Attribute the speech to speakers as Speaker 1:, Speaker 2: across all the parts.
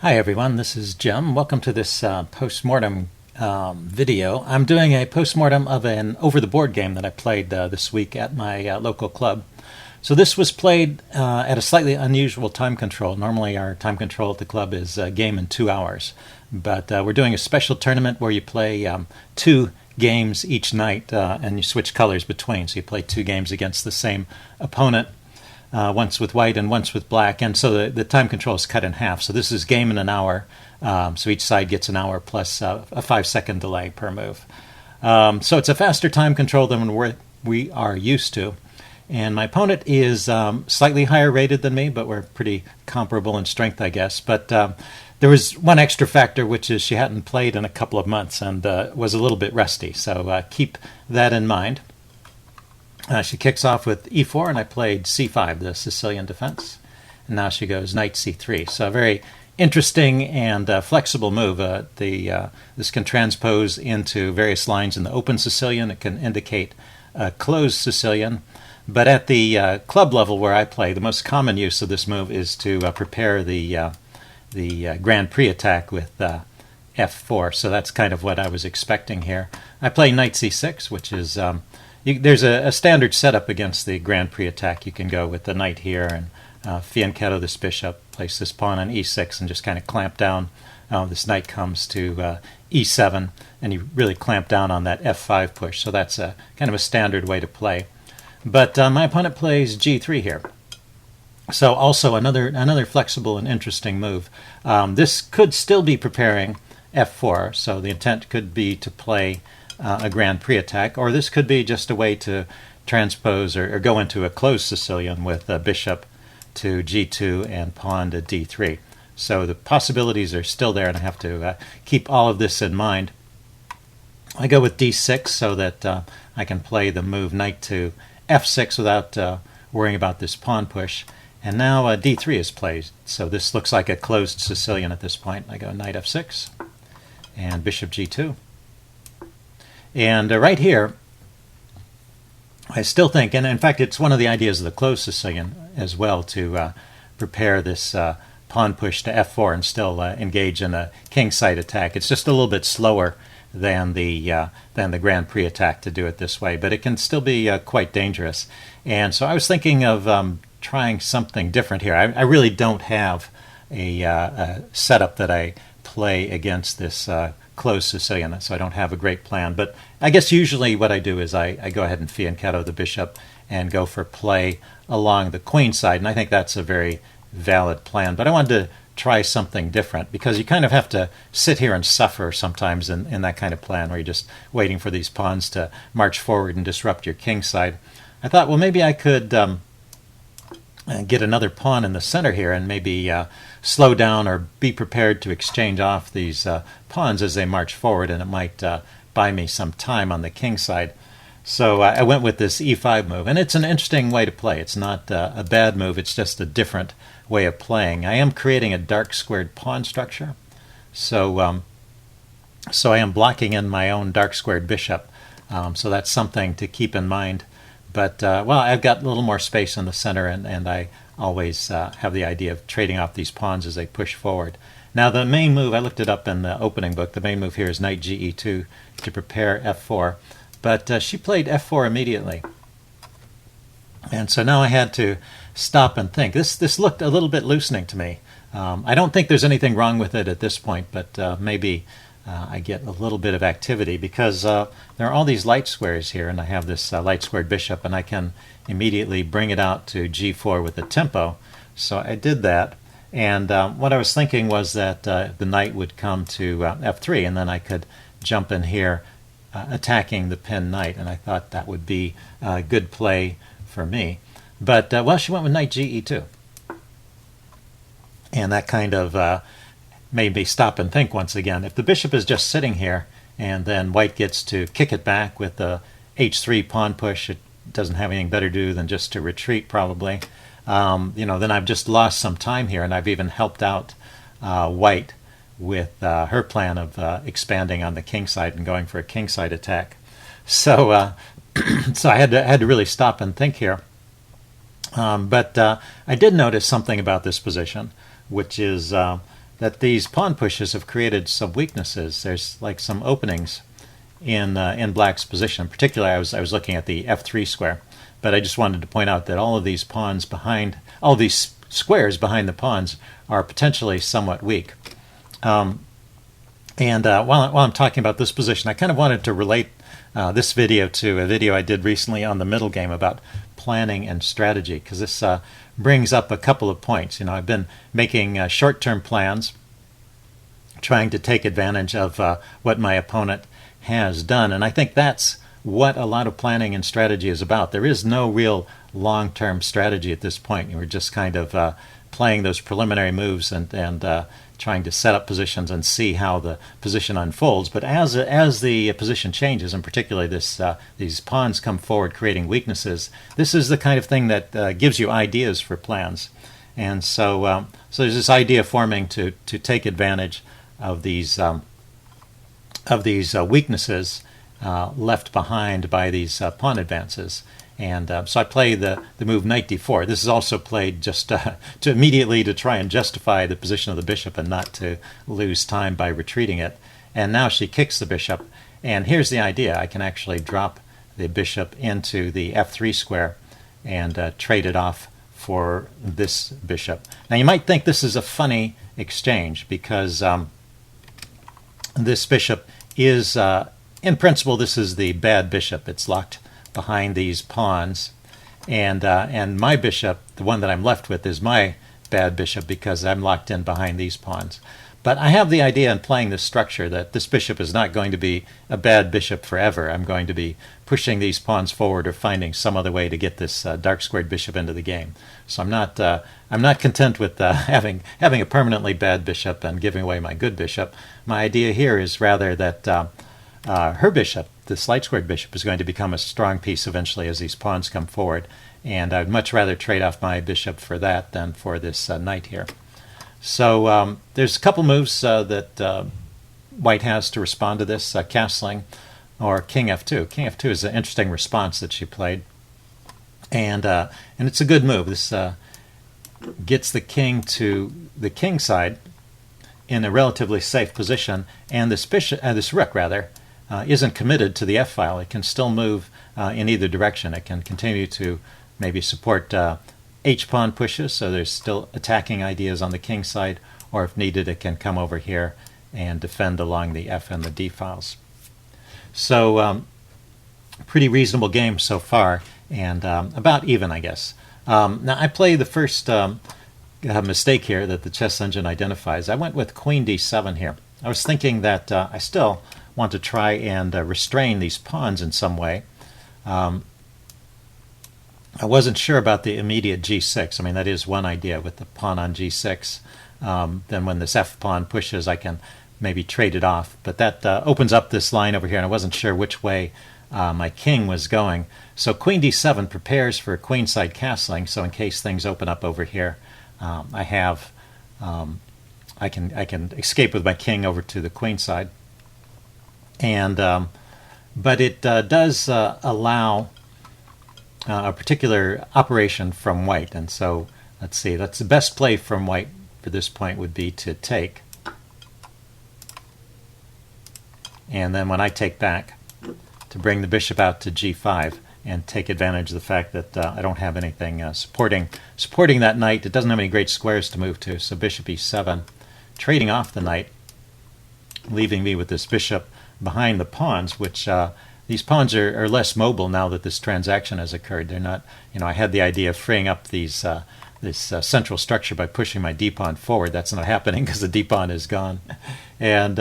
Speaker 1: Hi everyone, this is Jim. Welcome to this postmortem video. I'm doing a postmortem of an over-the-board game that I played this week at my local club. So this was played at a slightly unusual time control. Normally our time control at the club is a game in 2 hours. But we're doing a special tournament where you play two games each night and you switch colors between. So you play two games against the same opponent. Once with white and once with black, and so the time control is cut in half. So this is game in an hour, so each side gets an hour plus a 5-second delay per move. So it's a faster time control than we are used to. And my opponent is slightly higher rated than me, but we're pretty comparable in strength, I guess. But there was one extra factor, which is she hadn't played in a couple of months and was a little bit rusty. So keep that in mind. She kicks off with e4, and I played c5, the Sicilian defense. And now she goes knight c3. So a very interesting and flexible move. This can transpose into various lines in the open Sicilian. It can indicate closed Sicilian. But at the club level where I play, the most common use of this move is to prepare the Grand Prix attack with f4. So that's kind of what I was expecting here. I play knight c6, which is... there's a standard setup against the Grand Prix attack. You can go with the knight here and fianchetto this bishop, place this pawn on e6, and just kind of clamp down. This knight comes to e7, and you really clamp down on that f5 push. So that's a kind of a standard way to play. But my opponent plays g3 here. So also another flexible and interesting move. This could still be preparing f4, so the intent could be to play a Grand Prix attack, or this could be just a way to transpose or go into a closed Sicilian with bishop to g2 and pawn to d3. So the possibilities are still there, and I have to keep all of this in mind. I go with d6 so that I can play the move knight to f6 without worrying about this pawn push. And now d3 is played, so this looks like a closed Sicilian at this point. I go knight f6 and bishop g2. And right here, I still think, and in fact it's one of the ideas of the closed Sicilian as well, to prepare this pawn push to f4 and still engage in a kingside attack. It's just a little bit slower than the Grand Prix attack to do it this way, but it can still be quite dangerous. And so I was thinking of trying something different here. I really don't have a setup that I play against this closed Sicilian, so I don't have a great plan. But I guess usually what I do is I go ahead and fianchetto the bishop and go for play along the queen side, and I think that's a very valid plan. But I wanted to try something different, because you kind of have to sit here and suffer sometimes in that kind of plan where you're just waiting for these pawns to march forward and disrupt your king side. I thought, well, maybe I could get another pawn in the center here and maybe slow down or be prepared to exchange off these pawns as they march forward, and it might buy me some time on the king side. So I went with this e5 move, and it's an interesting way to play. It's not a bad move, it's just a different way of playing. I am creating a dark squared pawn structure, so I am blocking in my own dark squared bishop, so that's something to keep in mind. But, well, I've got a little more space in the center, and I always have the idea of trading off these pawns as they push forward. Now, the main move, I looked it up in the opening book, the main move here is knight ge2 to prepare f4. But she played f4 immediately. And so now I had to stop and think. This looked a little bit loosening to me. I don't think there's anything wrong with it at this point, but maybe I get a little bit of activity, because there are all these light squares here, and I have this light squared bishop, and I can immediately bring it out to g4 with the tempo. So I did that, and what I was thinking was that the knight would come to f3, and then I could jump in here attacking the pinned knight, and I thought that would be a good play for me. But, well, she went with knight ge2. And that kind of made me stop and think once again. If the bishop is just sitting here, and then white gets to kick it back with the h3 pawn push, it doesn't have anything better to do than just to retreat, probably. Then I've just lost some time here, and I've even helped out white with her plan of expanding on the king side and going for a king side attack. So so I had to really stop and think here. But I did notice something about this position, which is that these pawn pushes have created some weaknesses. There's like some openings in black's position. Particularly, I was looking at the f3 square, but I just wanted to point out that all of these pawns behind, all of these squares behind the pawns are potentially somewhat weak. While I'm talking about this position, I kind of wanted to relate this video to a video I did recently on the middle game about planning and strategy, because this brings up a couple of points. I've been making short-term plans, trying to take advantage of what my opponent has done, and I think that's what a lot of planning and strategy is about. There is no real long-term strategy at this point. We're just kind of playing those preliminary moves and trying to set up positions and see how the position unfolds. But as the position changes, and particularly these pawns come forward creating weaknesses, this is the kind of thing that gives you ideas for plans. And so there's this idea forming to take advantage of these weaknesses left behind by these pawn advances. And so I play the move knight d4. This is also played just to immediately to try and justify the position of the bishop and not to lose time by retreating it. And now she kicks the bishop. And here's the idea. I can actually drop the bishop into the f3 square and trade it off for this bishop. Now you might think this is a funny exchange because this bishop is, in principle, this is the bad bishop. It's locked behind these pawns, and my bishop, the one that I'm left with, is my bad bishop because I'm locked in behind these pawns. But I have the idea in playing this structure that this bishop is not going to be a bad bishop forever. I'm going to be pushing these pawns forward or finding some other way to get this dark squared bishop into the game. So I'm not content with having a permanently bad bishop and giving away my good bishop. My idea here is rather that her bishop, this light squared bishop, is going to become a strong piece eventually as these pawns come forward, and I'd much rather trade off my bishop for that than for this knight here. So there's a couple moves that white has to respond to this, castling or king f2. King f2 is an interesting response that she played, and it's a good move. This gets the king to the king side in a relatively safe position, and this rook rather isn't committed to the f-file. It can still move in either direction. It can continue to maybe support h-pawn pushes, so there's still attacking ideas on the king side, or if needed it can come over here and defend along the f and the d files. So pretty reasonable game so far, and about even, I guess. Now I play the first mistake here that the chess engine identifies. I went with queen d7 here. I was thinking that I still want to try and restrain these pawns in some way. I wasn't sure about the immediate g6. I mean, that is one idea with the pawn on g6. Then when this f-pawn pushes, I can maybe trade it off. But that opens up this line over here, and I wasn't sure which way my king was going. So queen d7 prepares for queenside castling, so in case things open up over here, I can escape with my king over to the queen side. And but it does allow a particular operation from white, and so let's see, that's the best play from white for this point would be to take, and then when I take back, to bring the bishop out to g5 and take advantage of the fact that I don't have anything supporting that knight. It doesn't have any great squares to move to, so bishop e7, trading off the knight, leaving me with this bishop behind the pawns, which these pawns are less mobile now that this transaction has occurred. They're not, I had the idea of freeing up these this central structure by pushing my d-pawn forward. That's not happening because the d-pawn is gone. And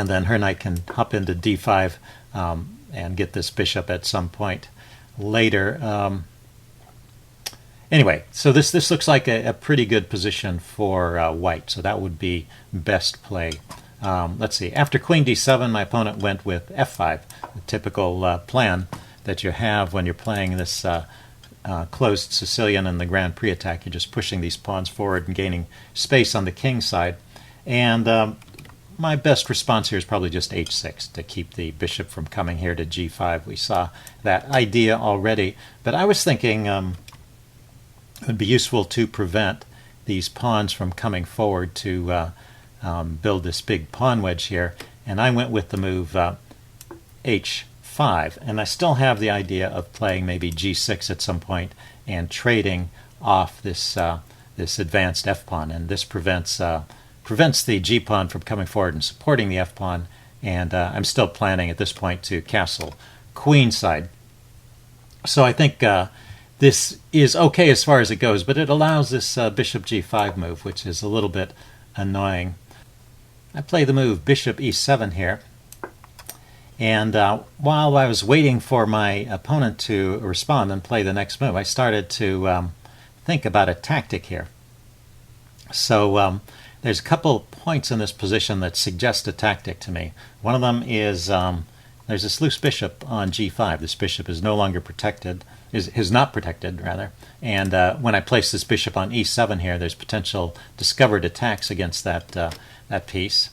Speaker 1: then her knight can hop into d5 and get this bishop at some point later. Anyway, so this looks like a pretty good position for white, so that would be best play. Let's see, after queen d7, my opponent went with f5, the typical plan that you have when you're playing this closed Sicilian in the Grand Prix attack. You're just pushing these pawns forward and gaining space on the king side. And my best response here is probably just h6 to keep the bishop from coming here to g5. We saw that idea already, but I was thinking it would be useful to prevent these pawns from coming forward to build this big pawn wedge here, and I went with the move h5, and I still have the idea of playing maybe g6 at some point and trading off this this advanced f-pawn, and this prevents the g-pawn from coming forward and supporting the f-pawn, and I'm still planning at this point to castle queenside. So I think this is okay as far as it goes, but it allows this bishop g5 move, which is a little bit annoying. I play the move bishop e7 here, and while I was waiting for my opponent to respond and play the next move, I started to think about a tactic here. So there's a couple points in this position that suggest a tactic to me. One of them is there's this loose bishop on g5. This bishop is no longer protected, is not protected rather, and when I place this bishop on e7 here, there's potential discovered attacks against that that piece.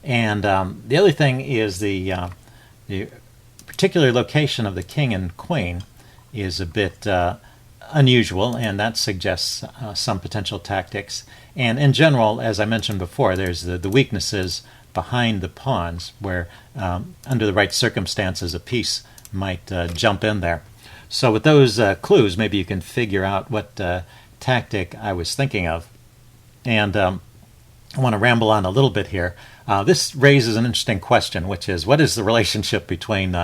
Speaker 1: And the other thing is the particular location of the king and queen is a bit unusual, and that suggests some potential tactics. And in general, as I mentioned before, there's the weaknesses behind the pawns where under the right circumstances a piece might jump in there. So with those clues, maybe you can figure out what tactic I was thinking of. And I want to ramble on a little bit here. This raises an interesting question, which is, what is the relationship between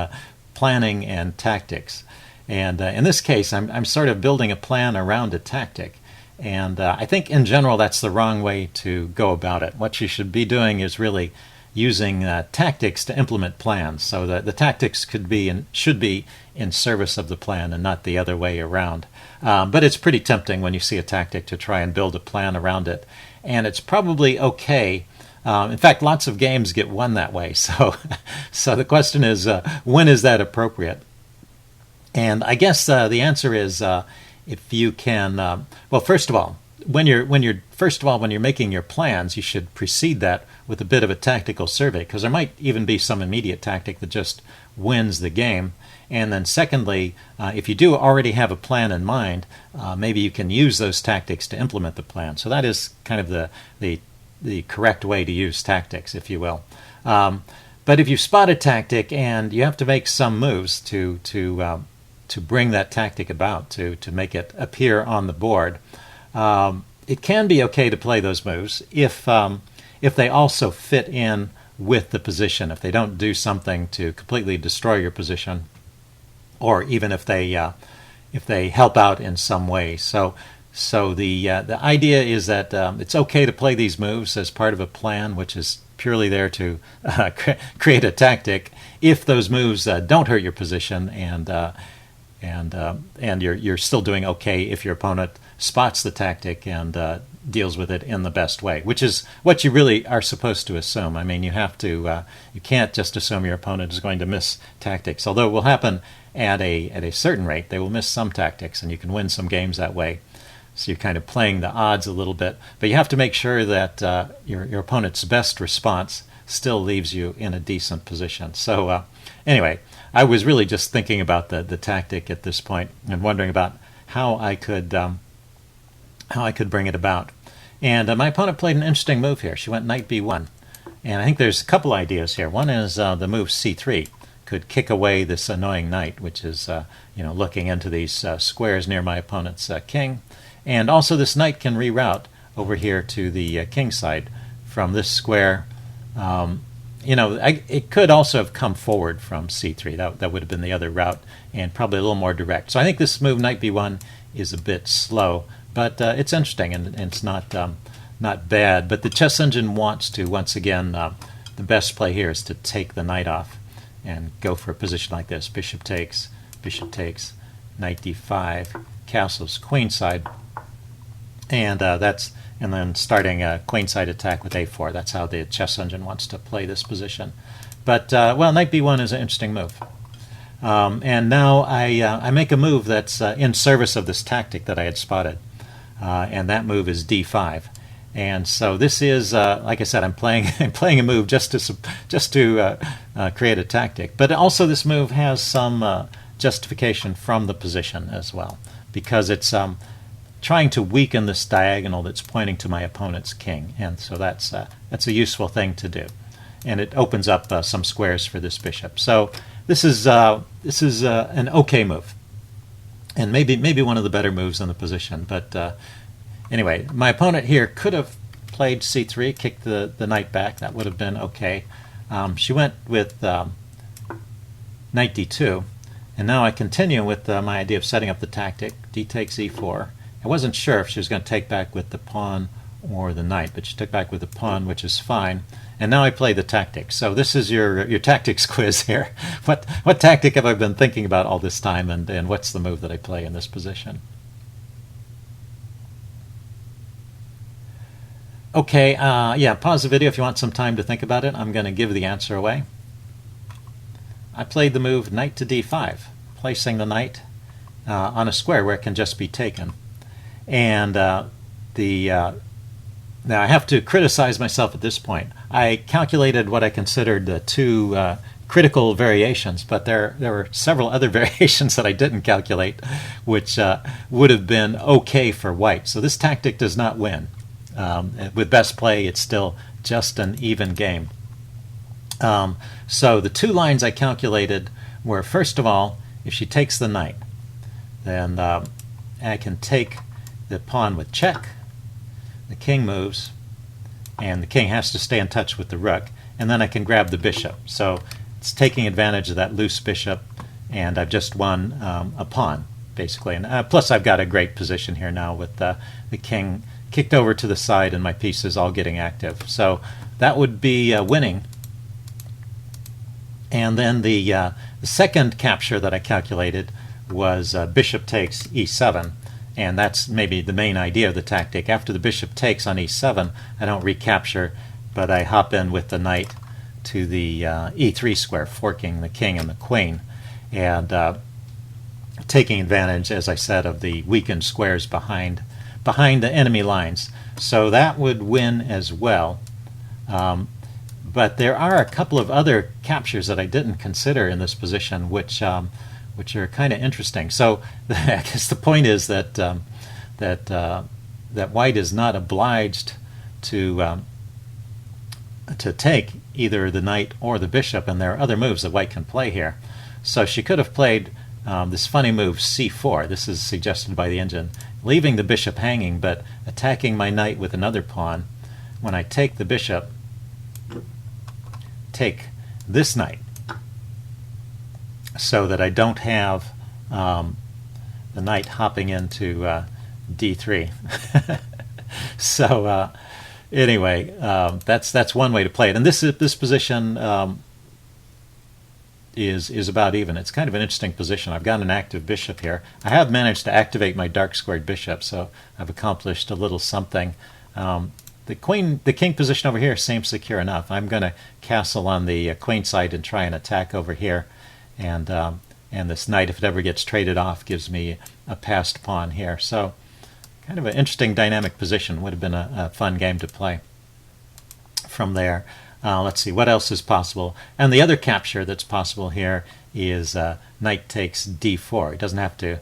Speaker 1: planning and tactics? And in this case, I'm sort of building a plan around a tactic. And I think in general that's the wrong way to go about it. What you should be doing is really using tactics to implement plans. So the tactics could be and should be in service of the plan and not the other way around. But it's pretty tempting when you see a tactic to try and build a plan around it. And it's probably okay. In fact, lots of games get won that way. So the question is, when is that appropriate? And I guess the answer is if you can. Well, first of all, when you're making your plans, you should precede that with a bit of a tactical survey, because there might even be some immediate tactic that just wins the game. And then secondly, if you do already have a plan in mind, maybe you can use those tactics to implement the plan. So that is kind of the correct way to use tactics, if you will. But if you spot a tactic and you have to make some moves to bring that tactic about, to make it appear on the board, it can be okay to play those moves if they also fit in with the position. If they don't do something to completely destroy your position, or even if they help out in some way. So the idea is that it's okay to play these moves as part of a plan, which is purely there to create a tactic, if those moves don't hurt your position, and you're still doing okay if your opponent spots the tactic and deals with it in the best way, which is what you really are supposed to assume. I mean, you have to you can't just assume your opponent is going to miss tactics, although it will happen at a certain rate. They will miss some tactics, and you can win some games that way. So you're kind of playing the odds a little bit, but you have to make sure that your opponent's best response still leaves you in a decent position. So anyway, I was really just thinking about the tactic at this point and wondering about how I could bring it about. And my opponent played an interesting move here. She went knight b1, and I think there's a couple ideas here. One is the move c3 could kick away this annoying knight, which is looking into these squares near my opponent's king. And also this knight can reroute over here to the king side from this square. It could also have come forward from c3. That would have been the other route, and probably a little more direct. So I think this move, knight b1, is a bit slow, but it's interesting, and it's not bad. But the chess engine wants to, once again, the best play here is to take the knight off and go for a position like this. Bishop takes, knight d5, castles queenside, and then starting a queenside attack with a4. That's how the chess engine wants to play this position. But knight b1 is an interesting move. And now I make a move that's in service of this tactic that I had spotted, and that move is d5. And so this is, like I said, I'm playing a move just to create a tactic. But also this move has some justification from the position as well, because it's trying to weaken this diagonal that's pointing to my opponent's king, and so that's a useful thing to do, and it opens up some squares for this bishop. So this is an okay move, and maybe one of the better moves in the position. But anyway, my opponent here could have played c3, kicked the knight back. That would have been okay. She went with knight d2, and now I continue with my idea of setting up the tactic. D takes e4. I wasn't sure if she was going to take back with the pawn or the knight, but she took back with the pawn, which is fine. And now I play the tactic. So this is your tactics quiz here. What tactic have I been thinking about all this time, and what's the move that I play in this position? Okay, yeah, pause the video if you want some time to think about it. I'm going to give the answer away. I played the move knight to d5, placing the knight on a square where it can just be taken. And now I have to criticize myself at this point. I calculated what I considered the two critical variations, but there were several other variations that I didn't calculate, which would have been okay for white. So this tactic does not win. With best play, it's still just an even game. So the two lines I calculated were, first of all, if she takes the knight, then I can take the pawn with check, the king moves, and the king has to stay in touch with the rook, and then I can grab the bishop. So it's taking advantage of that loose bishop, and I've just won a pawn, basically. And plus I've got a great position here now with the king kicked over to the side and my pieces all getting active. So that would be winning. And then the second capture that I calculated was bishop takes e7, and that's maybe the main idea of the tactic. After the bishop takes on e7, I don't recapture, but I hop in with the knight to the e3 square, forking the king and the queen, and taking advantage, as I said, of the weakened squares behind the enemy lines. So that would win as well. But there are a couple of other captures that I didn't consider in this position, which are kind of interesting. So I guess the point is that that white is not obliged to take either the knight or the bishop, and there are other moves that white can play here. So she could have played this funny move c4. This is suggested by the engine, leaving the bishop hanging but attacking my knight with another pawn. When I take the bishop, take this knight, so that I don't have the knight hopping into d3. So anyway, that's one way to play it. And this position is about even. It's kind of an interesting position. I've got an active bishop here. I have managed to activate my dark squared bishop, so I've accomplished a little something. The king position over here seems secure enough. I'm going to castle on the queen side and try and attack over here, and this knight, if it ever gets traded off, gives me a passed pawn here. So kind of an interesting dynamic position. Would have been a fun game to play from there. Let's see, what else is possible? And the other capture that's possible here is knight takes d4. He doesn't have to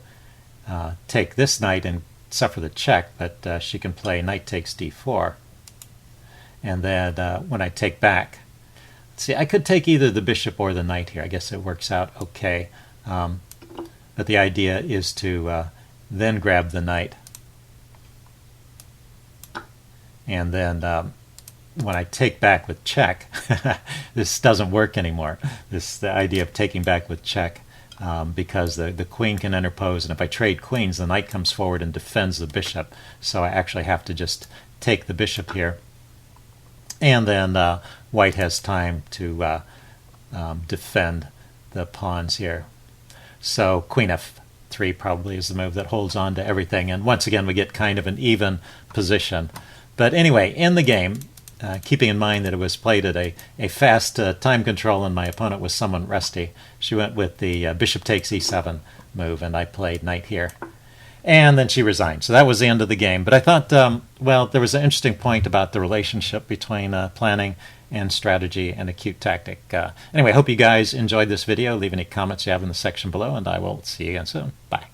Speaker 1: take this knight and suffer the check, but she can play knight takes d4. And then when I take back, see, I could take either the bishop or the knight here. I guess it works out okay. But the idea is to then grab the knight. And then when I take back with check, this doesn't work anymore. The idea of taking back with check, because the queen can interpose, and if I trade queens, the knight comes forward and defends the bishop. So I actually have to just take the bishop here. And then white has time to defend the pawns here. So queen f3 probably is the move that holds on to everything. And once again, we get kind of an even position. But anyway, in the game, keeping in mind that it was played at a fast time control and my opponent was somewhat rusty, she went with the bishop takes e7 move, and I played knight here. And then she resigned. So that was the end of the game. But I thought, well, there was an interesting point about the relationship between planning and strategy and a cute tactic. Anyway, I hope you guys enjoyed this video. Leave any comments you have in the section below, and I will see you again soon. Bye.